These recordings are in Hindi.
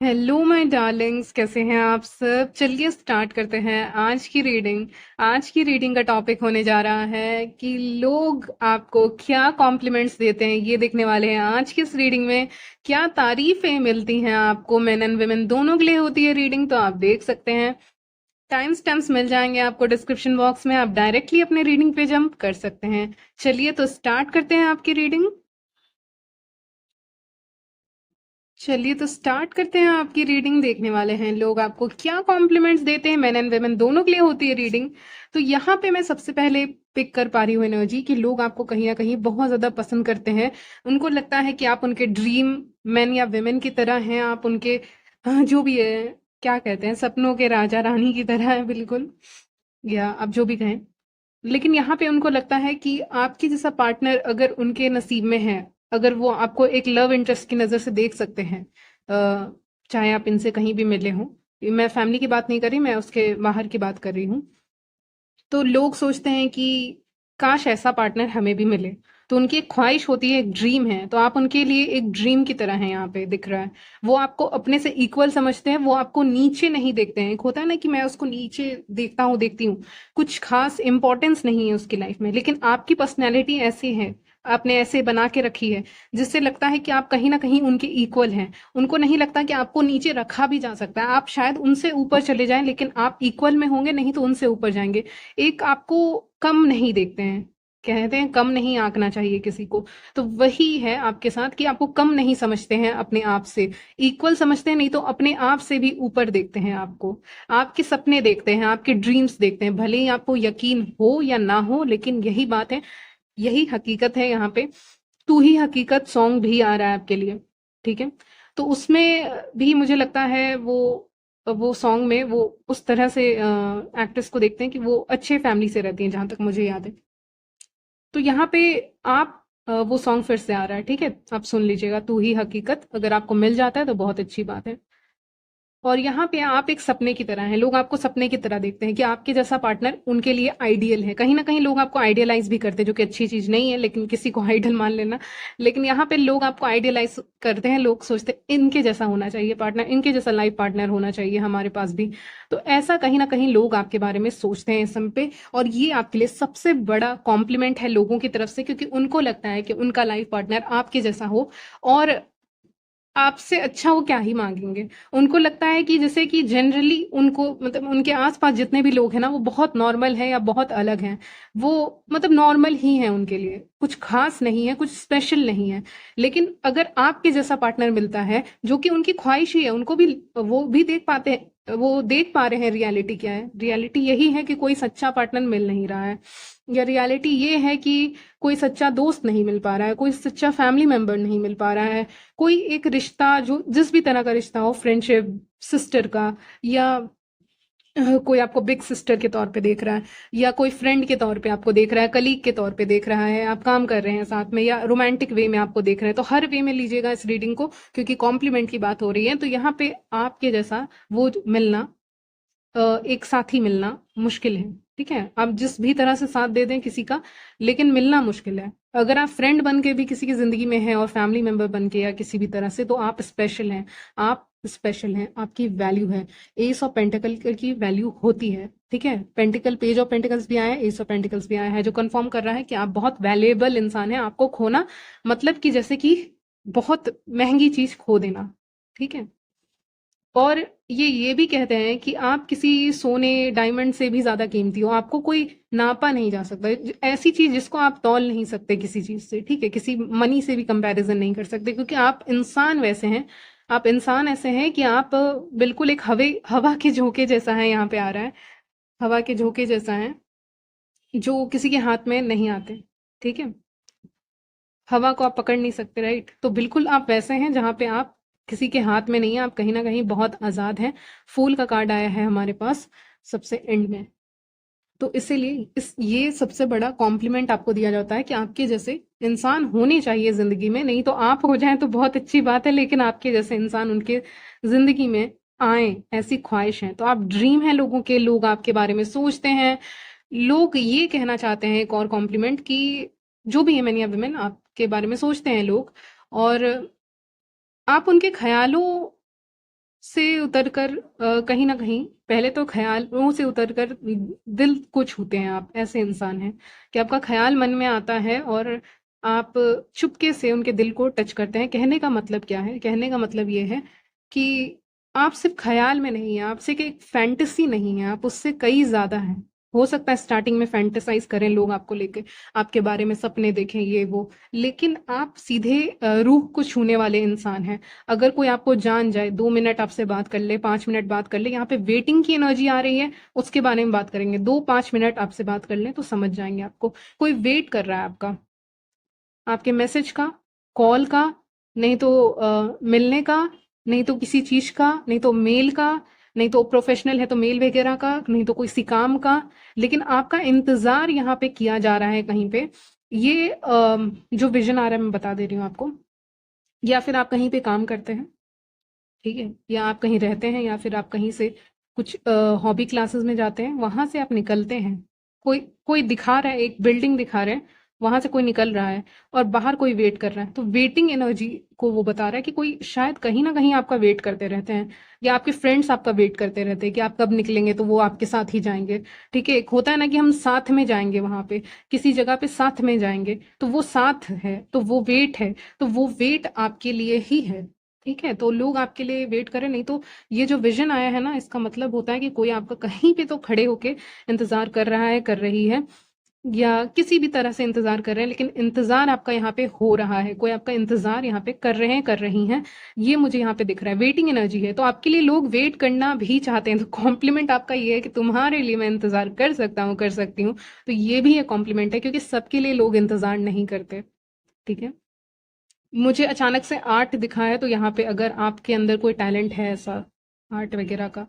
हेलो माय डार्लिंग्स, कैसे हैं आप सब। चलिए स्टार्ट करते हैं आज की रीडिंग का टॉपिक होने जा रहा है कि लोग आपको क्या कॉम्प्लीमेंट्स देते हैं, ये देखने वाले हैं आज की इस रीडिंग में। क्या तारीफें मिलती हैं आपको, मेन एंड वुमेन दोनों के लिए होती है रीडिंग, तो आप देख सकते हैं। टाइम स्टैम्प्स मिल जाएंगे आपको डिस्क्रिप्शन बॉक्स में, आप डायरेक्टली अपने रीडिंग पे जंप कर सकते हैं। चलिए तो स्टार्ट करते हैं आपकी रीडिंग। चलिए तो स्टार्ट करते हैं आपकी रीडिंग। देखने वाले हैं लोग आपको क्या कॉम्प्लीमेंट्स देते हैं, मेन एंड वेमेन दोनों के लिए होती है रीडिंग। तो यहाँ पे मैं सबसे पहले पिक कर पा रही हूँ एनर्जी कि लोग आपको कहीं ना कहीं बहुत ज्यादा पसंद करते हैं। उनको लगता है कि आप उनके ड्रीम मैन या वेमेन की तरह हैं, आप उनके जो भी है, क्या कहते हैं, सपनों के राजा रानी की तरह है बिल्कुल, या आप जो भी कहें। लेकिन यहाँ पे उनको लगता है कि आपके जैसा पार्टनर अगर उनके नसीब में है, अगर वो आपको एक लव इंटरेस्ट की नज़र से देख सकते हैं, चाहे आप इनसे कहीं भी मिले हों। मैं फैमिली की बात नहीं कर रही, मैं उसके बाहर की बात कर रही हूँ। तो लोग सोचते हैं कि काश ऐसा पार्टनर हमें भी मिले। तो उनकी एक ख्वाहिश होती है, एक ड्रीम है, तो आप उनके लिए एक ड्रीम की तरह हैं, यहाँ पे दिख रहा है। वो आपको अपने से इक्वल समझते हैं, वो आपको नीचे नहीं देखते हैं। एक होता है ना कि मैं उसको नीचे देखता हूँ, देखती हूँ, कुछ खास इंपॉर्टेंस नहीं है उसकी लाइफ में, लेकिन आपकी पर्सनैलिटी ऐसी है, आपने ऐसे बना के रखी है, जिससे लगता है कि आप कहीं ना कहीं उनके इक्वल हैं। उनको नहीं लगता कि आपको नीचे रखा भी जा सकता है, आप शायद उनसे ऊपर चले जाएं, लेकिन आप इक्वल में होंगे, नहीं तो उनसे ऊपर जाएंगे। एक आपको कम नहीं देखते हैं, कहते हैं कम नहीं आंकना चाहिए किसी को। तो वही है आपके साथ कि आपको कम नहीं समझते हैं अपने आप से, इक्वल समझते हैं, नहीं तो अपने आप से भी ऊपर देखते हैं आपको। आपके सपने देखते हैं, आपके ड्रीम्स देखते हैं, भले ही आपको यकीन हो या ना हो, लेकिन यही बात है, यही हकीकत है यहाँ पे। तू ही हकीकत सॉन्ग भी आ रहा है आपके लिए, ठीक है। तो उसमें भी मुझे लगता है वो सॉन्ग में वो उस तरह से एक्ट्रेस को देखते हैं कि वो अच्छे फैमिली से रहती हैं, जहां तक मुझे याद है। तो यहाँ पे आप वो सॉन्ग फिर से आ रहा है, ठीक है, आप सुन लीजिएगा। तू ही हकीकत अगर आपको मिल जाता है तो बहुत अच्छी बात है। और यहाँ पे आप एक सपने की तरह हैं, लोग आपको सपने की तरह देखते हैं कि आपके जैसा पार्टनर उनके लिए आइडियल है। कहीं ना कहीं लोग आपको आइडियलाइज भी करते हैं, जो कि अच्छी चीज नहीं है, लेकिन किसी को आइडल मान लेना। लेकिन यहाँ पे लोग आपको आइडियलाइज करते हैं, लोग सोचते हैं इनके जैसा होना चाहिए पार्टनर, इनके जैसा लाइफ पार्टनर होना चाहिए हमारे पास भी। तो ऐसा कहीं ना कहीं लोग आपके बारे में सोचते हैं इस समय पे। और ये आपके लिए सबसे बड़ा कॉम्प्लीमेंट है लोगों की तरफ से, क्योंकि उनको लगता है कि उनका लाइफ पार्टनर आपके जैसा हो, और आपसे अच्छा वो क्या ही मांगेंगे। उनको लगता है कि जैसे कि जनरली उनको, मतलब उनके आसपास जितने भी लोग हैं ना, वो बहुत नॉर्मल है या बहुत अलग हैं। वो मतलब नॉर्मल ही हैं, उनके लिए कुछ खास नहीं है, कुछ स्पेशल नहीं है। लेकिन अगर आपके जैसा पार्टनर मिलता है, जो कि उनकी ख्वाहिश ही है, उनको भी वो भी देख पाते हैं, वो देख पा रहे हैं रियलिटी क्या है। रियलिटी यही है कि कोई सच्चा पार्टनर मिल नहीं रहा है, या रियलिटी ये है कि कोई सच्चा दोस्त नहीं मिल पा रहा है, कोई सच्चा फैमिली मेंबर नहीं मिल पा रहा है। कोई एक रिश्ता, जो जिस भी तरह का रिश्ता हो, फ्रेंडशिप, सिस्टर का, या कोई आपको बिग सिस्टर के तौर पे देख रहा है, या कोई फ्रेंड के तौर पे आपको देख रहा है, कलीग के तौर पे देख रहा है, आप काम कर रहे हैं साथ में, या रोमांटिक वे में आपको देख रहे हैं, तो हर वे में लीजिएगा इस रीडिंग को, क्योंकि कॉम्प्लीमेंट की बात हो रही है। तो यहाँ पे आपके जैसा वो मिलना, एक साथी मिलना मुश्किल है, ठीक है। आप जिस भी तरह से साथ दे दें किसी का, लेकिन मिलना मुश्किल है। अगर आप फ्रेंड बन के भी किसी की जिंदगी में हैं, और फैमिली मेंबर बन के, या किसी भी तरह से, तो आप स्पेशल हैं। आप स्पेशल हैं, आपकी वैल्यू है। एस ऑफ पेंटिकल की वैल्यू होती है, ठीक है। पेंटिकल, पेज ऑफ पेंटिकल्स भी आया है, एस ऑफ पेंटिकल्स भी आया है, जो कंफर्म कर रहा है कि आप बहुत वैल्यूएबल इंसान हैं। आपको खोना मतलब कि जैसे कि बहुत महंगी चीज खो देना, ठीक है। और ये भी कहते हैं कि आप किसी सोने डायमंड से भी ज्यादा कीमती हो, आपको कोई नापा नहीं जा सकता। ऐसी चीज जिसको आप तौल नहीं सकते किसी चीज से, ठीक है, किसी मनी से भी कंपैरिजन नहीं कर सकते, क्योंकि आप इंसान वैसे हैं। आप इंसान ऐसे हैं कि आप बिल्कुल एक हवा के झोंके जैसा है, यहाँ पे आ रहा है, हवा के झोंके जैसा है, जो किसी के हाथ में नहीं आते, ठीक है। हवा को आप पकड़ नहीं सकते, राइट। तो बिल्कुल आप वैसे हैं, जहाँ पे आप किसी के हाथ में नहीं है, आप कहीं ना कहीं बहुत आजाद हैं। फूल का कार्ड आया है हमारे पास सबसे एंड में। तो इसीलिए इस ये सबसे बड़ा कॉम्प्लीमेंट आपको दिया जाता है कि आपके जैसे इंसान होने चाहिए जिंदगी में। नहीं तो आप हो जाएं तो बहुत अच्छी बात है, लेकिन आपके जैसे इंसान उनके जिंदगी में आए, ऐसी ख्वाहिश है। तो आप ड्रीम है लोगों के, लोग आपके बारे में सोचते हैं। लोग ये कहना चाहते हैं, एक और कॉम्प्लीमेंट, कि जो भी है मैन या वुमेन, आपके बारे में सोचते हैं लोग, और आप उनके ख्यालों से उतरकर कहीं न कहीं पहले तो ख़्यालों से उतरकर दिल को छूते हैं आप, ऐसे इंसान हैं कि आपका ख़्याल मन में आता है और आप चुपके से उनके दिल को टच करते हैं। कहने का मतलब क्या है? कहने का मतलब ये है कि आप सिर्फ़ ख़्याल में नहीं हैं, आप सिर्फ़ एक फैंटेसी नहीं हैं, आप उससे कई ज़्यादा हैं। हो सकता है स्टार्टिंग में फैंटेसाइज़ करें लोग आपको लेके, आपके बारे में सपने देखें ये वो, लेकिन आप सीधे रूह को छूने वाले इंसान हैं। अगर कोई आपको जान जाए, 2 मिनट आपसे बात कर ले, 5 मिनट बात कर ले, यहाँ पे वेटिंग की एनर्जी आ रही है, उसके बारे में बात करेंगे। 2-5 मिनट आपसे बात कर लें तो समझ जाएँगे आपको। कोई वेट कर रहा है आपके मैसेज का, कॉल का, नहीं तो मिलने का, नहीं तो किसी चीज़ का, नहीं तो मेल का, नहीं तो प्रोफ़ेशनल है तो मेल वगैरह का, नहीं तो किसी काम का, लेकिन आपका इंतज़ार यहाँ पे किया जा रहा है कहीं पे। ये जो विज़न आ रहा है मैं बता दे रही हूँ आपको। या फिर आप कहीं पे काम करते हैं, ठीक है? या आप कहीं रहते हैं या फिर आप कहीं से कुछ हॉबी क्लासेस में जाते हैं, वहाँ से आप निकलते हैं। कोई कोई दिखा रहा है, एक बिल्डिंग दिखा रहा है, वहाँ से कोई निकल रहा है और बाहर कोई वेट कर रहा है। तो वेटिंग एनर्जी को वो बता रहा है कि कोई शायद कहीं न कहीं आपका वेट करते रहते हैं या आपके फ्रेंड्स आपका वेट करते रहते हैं कि आप कब निकलेंगे तो वो आपके साथ ही जाएँगे, ठीक है? एक होता है ना कि हम साथ में जाएँगे वहाँ पे, किसी जगह पे साथ में जाएँगे, तो वो साथ है, तो वो वेट है, तो वो वेट आपके लिए ही है। ठीक है? तो लोग आपके लिए वेट करें, नहीं तो ये जो विज़न आया है ना, इसका मतलब होता है कि कोई आपका कहीं पे तो खड़े होके इंतज़ार कर रहा है, कर रही है या किसी भी तरह से इंतज़ार कर रहे हैं, लेकिन इंतज़ार आपका यहाँ पे हो रहा है, कोई आपका इंतज़ार यहाँ पे कर रहे हैं, कर रही हैं, ये मुझे यहाँ पे दिख रहा है, वेटिंग एनर्जी है। तो आपके लिए लोग वेट करना भी चाहते हैं, तो कॉम्प्लीमेंट आपका ये है कि तुम्हारे लिए मैं इंतज़ार कर सकता हूँ, कर सकती हूँ। तो ये भी एक कॉम्प्लीमेंट है क्योंकि सबके लिए लोग इंतज़ार नहीं करते, ठीक है? मुझे अचानक से आर्ट दिखा है तो यहाँ पे अगर आपके अंदर कोई टैलेंट है ऐसा आर्ट वगैरह का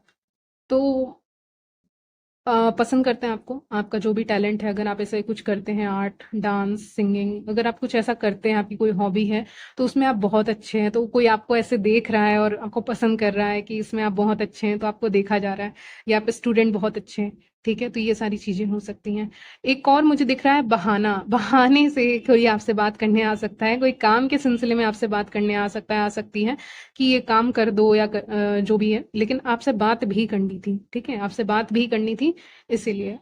तो पसंद करते हैं आपको आपका जो भी टैलेंट है अगर आप ऐसे कुछ करते हैं आर्ट डांस सिंगिंग अगर आप कुछ ऐसा करते हैं आपकी कोई हॉबी है तो उसमें आप बहुत अच्छे हैं तो कोई आपको ऐसे देख रहा है और आपको पसंद कर रहा है कि इसमें आप बहुत अच्छे हैं तो आपको देखा जा रहा है या आप स्टूडेंट बहुत अच्छे हैं ठीक है तो ये सारी चीजें हो सकती हैं एक और मुझे दिख रहा है बहाना बहाने से कोई आपसे बात करने आ सकता है कोई काम के सिलसिले में आपसे बात करने आ सकता है आ सकती है कि ये काम कर दो या जो भी है लेकिन आपसे बात भी करनी थी ठीक है आपसे बात भी करनी थी इसीलिए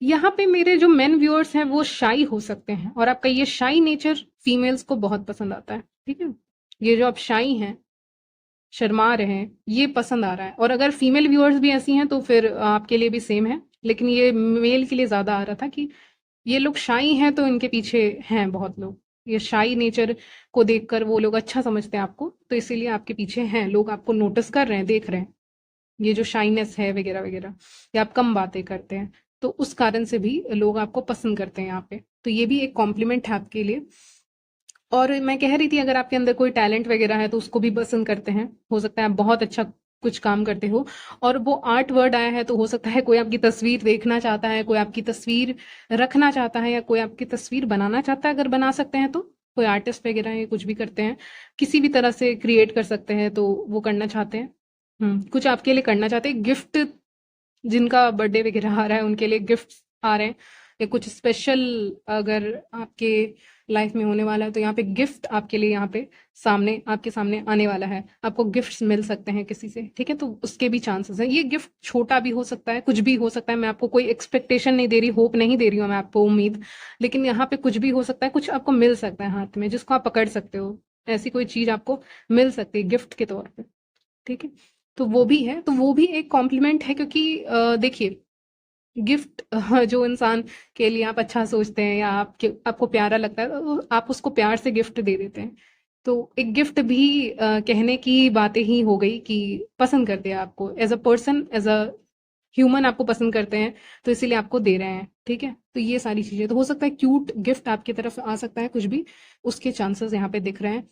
यहाँ पे मेरे जो मेन व्यूअर्स हैं वो शाई हो सकते हैं और आपका ये शाई नेचर फीमेल्स को बहुत पसंद आता है ठीक है ये जो आप शाई हैं शर्मा रहे हैं ये पसंद आ रहा है और अगर फीमेल व्यूअर्स भी ऐसी हैं तो फिर आपके लिए भी सेम है लेकिन ये मेल के लिए ज्यादा आ रहा था कि ये लोग शाई हैं तो इनके पीछे हैं बहुत लोग ये शाई नेचर को देखकर वो लोग अच्छा समझते हैं आपको तो इसीलिए आपके पीछे हैं लोग आपको नोटिस कर रहे हैं देख रहे हैं ये जो शाइनेस है वगैरह वगैरह या आप कम बातें करते हैं तो उस कारण से भी लोग आपको पसंद करते हैं यहाँ पे तो ये भी एक कॉम्प्लीमेंट है आपके लिए और मैं कह रही थी अगर आपके अंदर कोई टैलेंट वगैरह है तो उसको भी पसंद करते हैं हो सकता है आप बहुत अच्छा कुछ काम करते हो और वो आर्ट वर्ड आया है तो हो सकता है कोई आपकी तस्वीर देखना चाहता है कोई आपकी तस्वीर रखना चाहता है या कोई आपकी तस्वीर बनाना चाहता है अगर बना सकते हैं तो कोई आर्टिस्ट वगैरह है कुछ भी करते हैं किसी भी तरह से क्रिएट कर सकते हैं तो वो करना चाहते हैं कुछ आपके लिए करना चाहते हैं गिफ्ट जिनका बर्थडे वगैरह आ रहा है उनके लिए गिफ्ट्स आ रहे हैं या कुछ स्पेशल अगर आपके लाइफ में होने वाला है तो यहाँ पे गिफ्ट आपके लिए यहाँ पे सामने आपके सामने आने वाला है आपको गिफ्ट्स मिल सकते हैं किसी से ठीक है तो उसके भी चांसेस है ये गिफ्ट छोटा भी हो सकता है कुछ भी हो सकता है मैं आपको कोई एक्सपेक्टेशन नहीं दे रही होप नहीं दे रही हूँ मैं आपको उम्मीद लेकिन यहाँ पे कुछ भी हो सकता है कुछ आपको मिल सकता है हाथ में जिसको आप पकड़ सकते हो ऐसी कोई चीज आपको मिल सकती है गिफ्ट के तौर पे ठीक है तो वो भी है तो वो भी एक कॉम्प्लीमेंट है क्योंकि देखिए गिफ्ट जो इंसान के लिए आप अच्छा सोचते हैं या आपको प्यारा लगता है तो आप उसको प्यार से गिफ्ट दे देते हैं तो एक गिफ्ट भी कहने की बातें ही हो गई कि पसंद करते हैं आपको as a person as a human आपको पसंद करते हैं तो इसीलिए आपको दे रहे हैं ठीक है तो ये सारी चीजें तो हो सकता है क्यूट गिफ्ट आपकी तरफ आ सकता है कुछ भी उसके चांसेस यहाँ पे दिख रहे हैं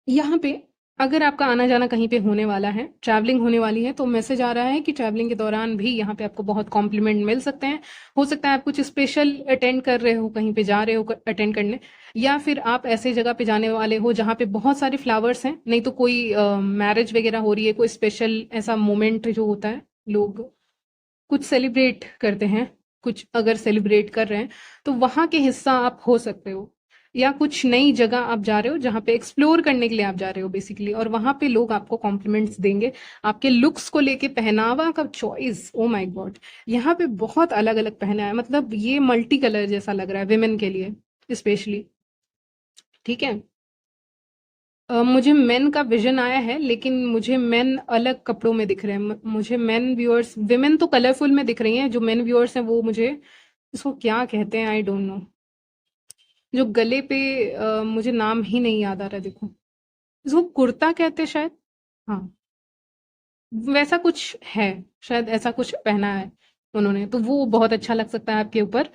यहाँ पे अगर आपका आना जाना कहीं पे होने वाला है ट्रैवलिंग होने वाली है तो मैसेज आ रहा है कि ट्रैवलिंग के दौरान भी यहाँ पे आपको बहुत कॉम्प्लीमेंट मिल सकते हैं हो सकता है आप कुछ स्पेशल अटेंड कर रहे हो कहीं पे जा रहे हो अटेंड करने या फिर आप ऐसे जगह पे जाने वाले हो जहाँ पे बहुत सारे फ्लावर्स हैं नहीं तो कोई मैरिज वगैरह हो रही है कोई स्पेशल ऐसा मोमेंट जो होता है लोग कुछ सेलिब्रेट करते हैं कुछ अगर सेलिब्रेट कर रहे हैं तो वहां के हिस्सा आप हो सकते हो या कुछ नई जगह आप जा रहे हो जहाँ पे एक्सप्लोर करने के लिए आप जा रहे हो बेसिकली, और वहां पे लोग आपको कॉम्प्लीमेंट्स देंगे आपके लुक्स को लेके। पहनावा का चॉइस, ओ माय गॉड, यहाँ पे बहुत अलग अलग पहना है, मतलब ये मल्टी कलर जैसा लग रहा है विमेन के लिए स्पेशली। ठीक है। मुझे मेन का विजन आया है, लेकिन मुझे मेन अलग कपड़ों में दिख रहे हैं। मुझे मेन व्यूअर्स, विमेन तो कलरफुल में दिख रही हैं, जो मेन व्यूअर्स हैं वो मुझे, इसको क्या कहते हैं आई डोंट नो, जो गले पे मुझे नाम ही नहीं याद आ रहा, देखो इसको कुर्ता कहते हैं शायद। हाँ, वैसा कुछ है, शायद ऐसा कुछ पहना है उन्होंने, तो वो बहुत अच्छा लग सकता है आपके ऊपर।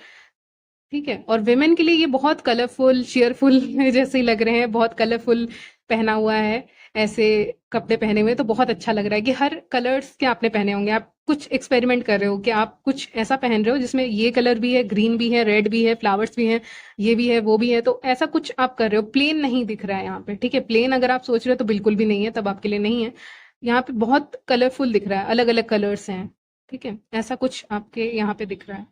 ठीक है। और विमेन के लिए ये बहुत कलरफुल चीयरफुल जैसे ही लग रहे हैं, बहुत कलरफुल पहना हुआ है, ऐसे कपड़े पहने हुए तो बहुत अच्छा लग रहा है कि हर कलर्स के आपने पहने होंगे। आप कुछ एक्सपेरिमेंट कर रहे हो कि आप कुछ ऐसा पहन रहे हो जिसमें ये कलर भी है, ग्रीन भी है, रेड भी है, फ्लावर्स भी हैं, ये भी है, वो भी है, तो ऐसा कुछ आप कर रहे हो। प्लेन नहीं दिख रहा है यहाँ पे। ठीक है, प्लेन अगर आप सोच रहे हो तो बिल्कुल भी नहीं है, तब आपके लिए नहीं है। यहाँ पे बहुत कलरफुल दिख रहा है, अलग अलग कलर्स हैं। ठीक है, ऐसा कुछ आपके यहाँ पे दिख रहा है,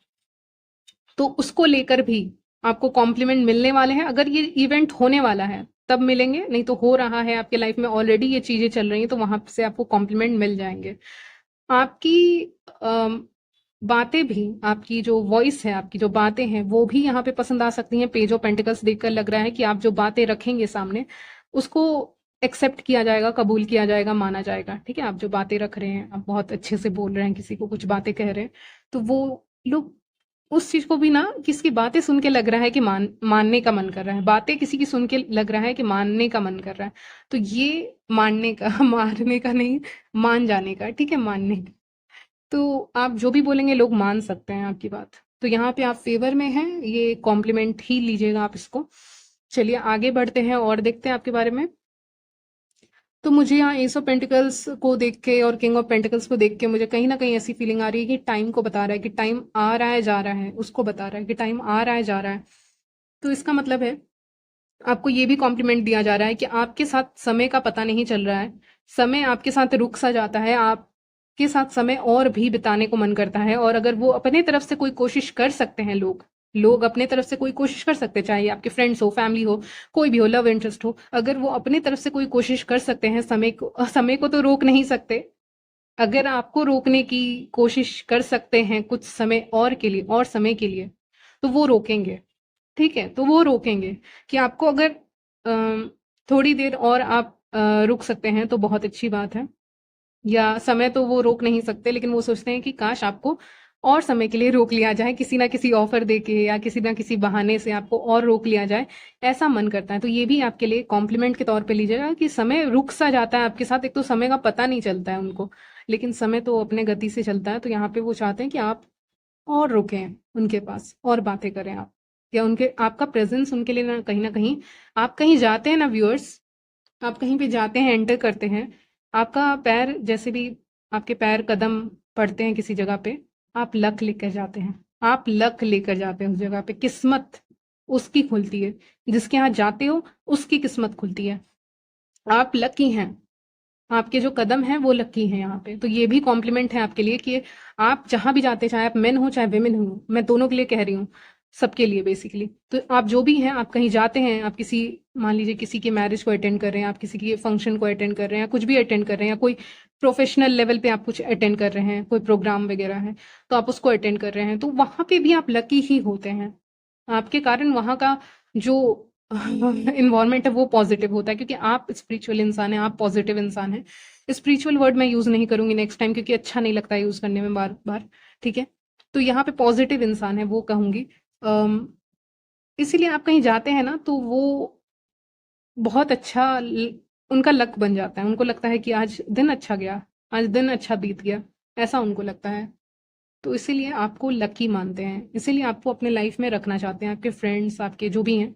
तो उसको लेकर भी आपको कॉम्प्लीमेंट मिलने वाले हैं। अगर ये इवेंट होने वाला है तब मिलेंगे, नहीं तो हो रहा है आपके लाइफ में ऑलरेडी ये चीजें चल रही हैं, तो वहां से आपको कॉम्प्लीमेंट मिल जाएंगे। आपकी अम, बातें भी, आपकी जो वॉइस है, आपकी जो बातें हैं वो भी यहाँ पे पसंद आ सकती हैं। पेज ऑफ पेंटिकल्स देखकर लग रहा है कि आप जो बातें रखेंगे सामने, उसको एक्सेप्ट किया जाएगा, कबूल किया जाएगा, माना जाएगा। ठीक है, आप जो बातें रख रहे हैं, आप बहुत अच्छे से बोल रहे हैं, किसी को कुछ बातें कह रहे हैं, तो वो लोग उस चीज को भी ना, किसकी बातें सुन के लग रहा है कि मानने का मन कर रहा है, बातें किसी की सुन के लग रहा है कि मानने का मन कर रहा है, तो ये मानने का मारने का नहीं, मान जाने का। ठीक है, मानने का। तो आप जो भी बोलेंगे लोग मान सकते हैं आपकी बात। तो यहाँ पे आप फेवर में हैं, ये कॉम्प्लीमेंट ही लीजिएगा आप इसको। चलिए आगे बढ़ते हैं और देखते हैं आपके बारे में। तो मुझे यहाँ एस ऑफ पेंटिकल्स को देख के और किंग ऑफ पेंटिकल्स को देख के मुझे कहीं ना कहीं ऐसी फीलिंग आ रही है कि टाइम को बता रहा है, कि टाइम आ रहा है जा रहा है, उसको बता रहा है कि टाइम आ रहा है जा रहा है। तो इसका मतलब है आपको ये भी कॉम्प्लीमेंट दिया जा रहा है कि आपके साथ समय का पता नहीं चल रहा है, समय आपके साथ रुक सा जाता है, आपके साथ समय और भी बिताने को मन करता है। और अगर वो अपने तरफ से कोई कोशिश कर सकते हैं, लोग लोग अपने तरफ से कोई कोशिश कर सकते हैं, चाहे आपके फ्रेंड्स हो, फैमिली हो, कोई भी हो, लव इंटरेस्ट हो, अगर वो अपनी तरफ से कोई कोशिश कर सकते हैं, समय को तो रोक नहीं सकते। अगर आपको रोकने की कोशिश कर सकते हैं कुछ समय और के लिए, और समय के लिए, तो वो रोकेंगे। ठीक है, तो वो रोकेंगे कि आपको अगर थोड़ी देर और आप रुक सकते हैं तो बहुत अच्छी बात है। या समय तो वो रोक नहीं सकते, लेकिन वो सोचते हैं कि काश आपको और समय के लिए रोक लिया जाए, किसी ना किसी ऑफर देके या किसी ना किसी बहाने से आपको और रोक लिया जाए, ऐसा मन करता है। तो ये भी आपके लिए कॉम्प्लीमेंट के तौर पे लीजिएगा कि समय रुक सा जाता है आपके साथ। एक तो समय का पता नहीं चलता है उनको, लेकिन समय तो अपने गति से चलता है, तो यहाँ पे वो चाहते हैं कि आप और रुकें उनके पास, और बातें करें आप, या उनके, आपका प्रेजेंस उनके लिए ना कहीं, आप कहीं जाते हैं ना व्यूअर्स, आप कहीं पे जाते हैं, एंटर करते हैं, आपका पैर जैसे भी, आपके पैर कदम पड़ते हैं किसी जगह पे, आप लक लेकर जाते हैं, आप लक लेकर जाते हैं उस जगह पे, किस्मत उसकी खुलती है, जिसके यहाँ जाते हो उसकी किस्मत खुलती है। आप लकी हैं, आपके जो कदम हैं वो लकी हैं यहाँ पे। तो ये भी कॉम्प्लीमेंट है आपके लिए कि आप जहां भी जाते हैं, चाहे आप मेन हो चाहे वेमेन हो, मैं दोनों के लिए कह रही हूँ, सबके लिए बेसिकली। तो आप जो भी हैं, आप कहीं जाते हैं, आप किसी, मान लीजिए किसी की मैरिज को अटेंड कर रहे हैं, आप किसी की फंक्शन को अटेंड कर रहे हैं, कुछ भी अटेंड कर रहे हैं, या कोई प्रोफेशनल लेवल पे आप कुछ अटेंड कर रहे हैं, कोई प्रोग्राम वगैरह है, तो आप उसको अटेंड कर रहे हैं, तो वहां पे भी आप लकी ही होते हैं। आपके कारण वहां का जो इन्वायरमेंट है वो पॉजिटिव होता है, क्योंकि आप स्पिरिचुअल इंसान हैं, आप पॉजिटिव इंसान हैं। स्पिरिचुअल वर्ड मैं यूज नहीं करूंगी नेक्स्ट टाइम, क्योंकि अच्छा नहीं लगता है यूज करने में बार बार। ठीक है, तो यहाँ पे पॉजिटिव इंसान है वो कहूंगी। इसीलिए आप कहीं जाते हैं ना, तो वो बहुत अच्छा उनका लक बन जाता है, उनको लगता है कि आज दिन अच्छा गया, आज दिन अच्छा बीत गया, ऐसा उनको लगता है। तो इसीलिए आपको लकी मानते हैं, इसीलिए आपको अपने लाइफ में रखना चाहते हैं, आपके फ्रेंड्स, आपके जो भी हैं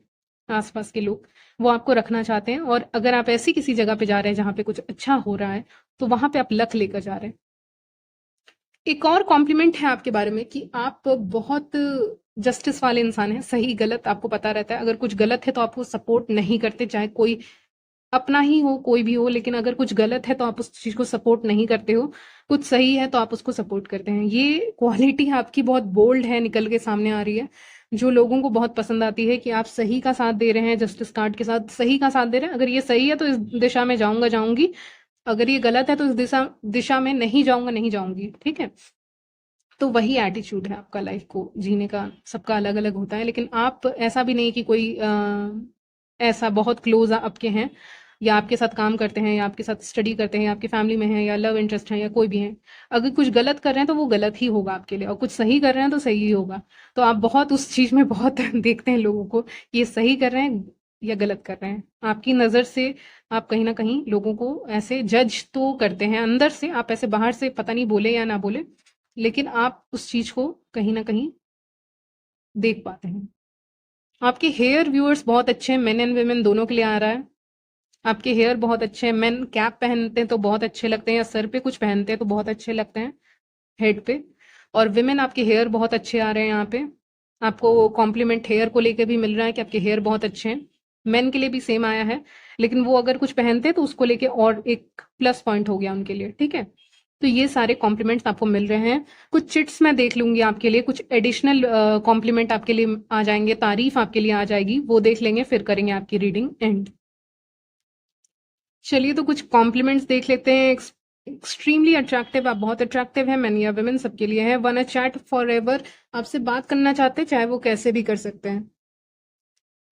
आसपास के लोग, वो आपको रखना चाहते हैं। और अगर आप ऐसी किसी जगह पे जा रहे हैं जहाँ पे कुछ अच्छा हो रहा है, तो वहां पे आप लक लेकर जा रहे हैं। एक और कॉम्प्लीमेंट है आपके बारे में कि आप बहुत जस्टिस वाले इंसान हैं, सही गलत आपको पता रहता है। अगर कुछ गलत है तो आपको सपोर्ट नहीं करते, चाहे कोई अपना ही हो, कोई भी हो, लेकिन अगर कुछ गलत है तो आप उस चीज को सपोर्ट नहीं करते हो, कुछ सही है तो आप उसको सपोर्ट करते हैं। ये क्वालिटी आपकी बहुत बोल्ड है, निकल के सामने आ रही है। जो लोगों को बहुत पसंद आती है कि आप सही का साथ दे रहे हैं, जस्टिस कार्ड के साथ सही का साथ दे रहे हैं। अगर ये सही है तो इस दिशा में जाऊंगा, जाऊंगी। अगर ये गलत है तो इस दिशा दिशा में नहीं जाऊंगा, नहीं जाऊंगी। ठीक है, तो वही एटीट्यूड है आपका लाइफ को जीने का। सबका अलग अलग होता है, लेकिन आप ऐसा भी नहीं कि कोई ऐसा बहुत क्लोज आपके हैं, या आपके साथ काम करते हैं, या आपके साथ स्टडी करते हैं, या आपकी फैमिली में है, या लव इंटरेस्ट है, या कोई भी है। अगर कुछ गलत कर रहे हैं तो वो गलत ही होगा आपके लिए, और कुछ सही कर रहे हैं तो सही ही होगा। तो आप बहुत उस चीज में बहुत देखते हैं लोगों को, ये सही कर रहे हैं या गलत कर रहे हैं। आपकी नजर से आप कहीं ना कहीं लोगों को ऐसे जज तो करते हैं अंदर से, आप ऐसे बाहर से पता नहीं बोले या ना बोले, लेकिन आप उस चीज को कहीं ना कहीं देख पाते हैं। आपके हेयर व्यूअर्स बहुत अच्छे हैं, मेन एंड वेमेन दोनों के लिए आ रहा है। आपके हेयर बहुत अच्छे हैं, मेन कैप पहनते हैं तो बहुत अच्छे लगते हैं, या सर पे कुछ पहनते हैं तो बहुत अच्छे लगते हैं, हेड पे। और विमेन आपके हेयर बहुत अच्छे आ रहे हैं यहाँ पे। आपको कॉम्प्लीमेंट हेयर को लेके भी मिल रहा है कि आपके हेयर बहुत अच्छे हैं। मेन के लिए भी सेम आया है, लेकिन वो अगर कुछ पहनते हैं तो उसको लेके और एक प्लस पॉइंट हो गया उनके लिए। ठीक है, तो ये सारे कॉम्प्लीमेंट्स आपको मिल रहे हैं। कुछ चिट्स मैं देख लूंगी आपके लिए, कुछ एडिशनल कॉम्प्लीमेंट आपके लिए आ जाएंगे, तारीफ आपके लिए आ जाएगी, वो देख लेंगे, फिर करेंगे आपकी रीडिंग एंड। चलिए, तो कुछ कॉम्प्लीमेंट्स देख लेते हैं। एक्सट्रीमली अट्रैक्टिव, आप बहुत अट्रैक्टिव हैं, मैन या वुमेन सबके लिए है। One a chat for ever, आपसे बात करना चाहते हैं, चाहे वो कैसे भी कर सकते हैं।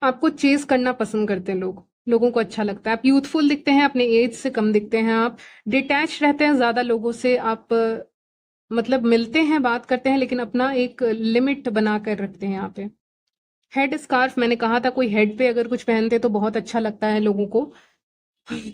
आपको चेज करना पसंद करते हैं लोग, लोगों को अच्छा लगता है। आप यूथफुल दिखते हैं, अपने एज से कम दिखते हैं। आप डिटैच रहते हैं ज्यादा लोगों से। आप मतलब मिलते हैं, बात करते हैं, लेकिन अपना एक लिमिट बना कर रखते हैं यहाँ पे। हेड स्कार्फ, मैंने कहा था कोई हेड पे अगर कुछ पहनते तो बहुत अच्छा लगता है लोगों को।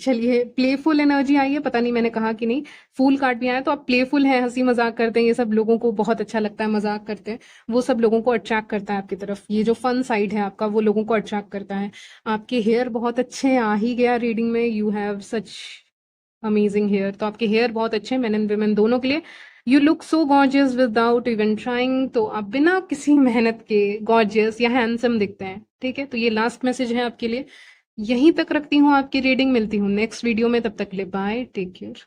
चलिए, प्लेफुल एनर्जी आई है, पता नहीं मैंने कहा कि नहीं। फूल कार्ड भी आया, तो आप प्लेफुल हैं, हंसी मजाक करते हैं, ये सब लोगों को बहुत अच्छा लगता है, मजाक करते हैं। वो सब लोगों को अट्रैक्ट करता है आपकी तरफ। ये जो फन साइड है आपका, वो लोगों को अट्रैक्ट करता है। आपके हेयर बहुत अच्छे हैं, आ ही गया रीडिंग में, you have such amazing hair. तो आपके हेयर बहुत अच्छे हैं, मेन एंड वुमेन दोनों के लिए। You look so gorgeous without even trying, तो आप बिना किसी मेहनत के गॉर्जियस या हैंडसम दिखते हैं। ठीक है, तो ये लास्ट मैसेज है आपके लिए। यहीं तक रखती हूँ आपकी रीडिंग, मिलती हूँ नेक्स्ट वीडियो में, तब तक के लिए बाय, टेक केयर।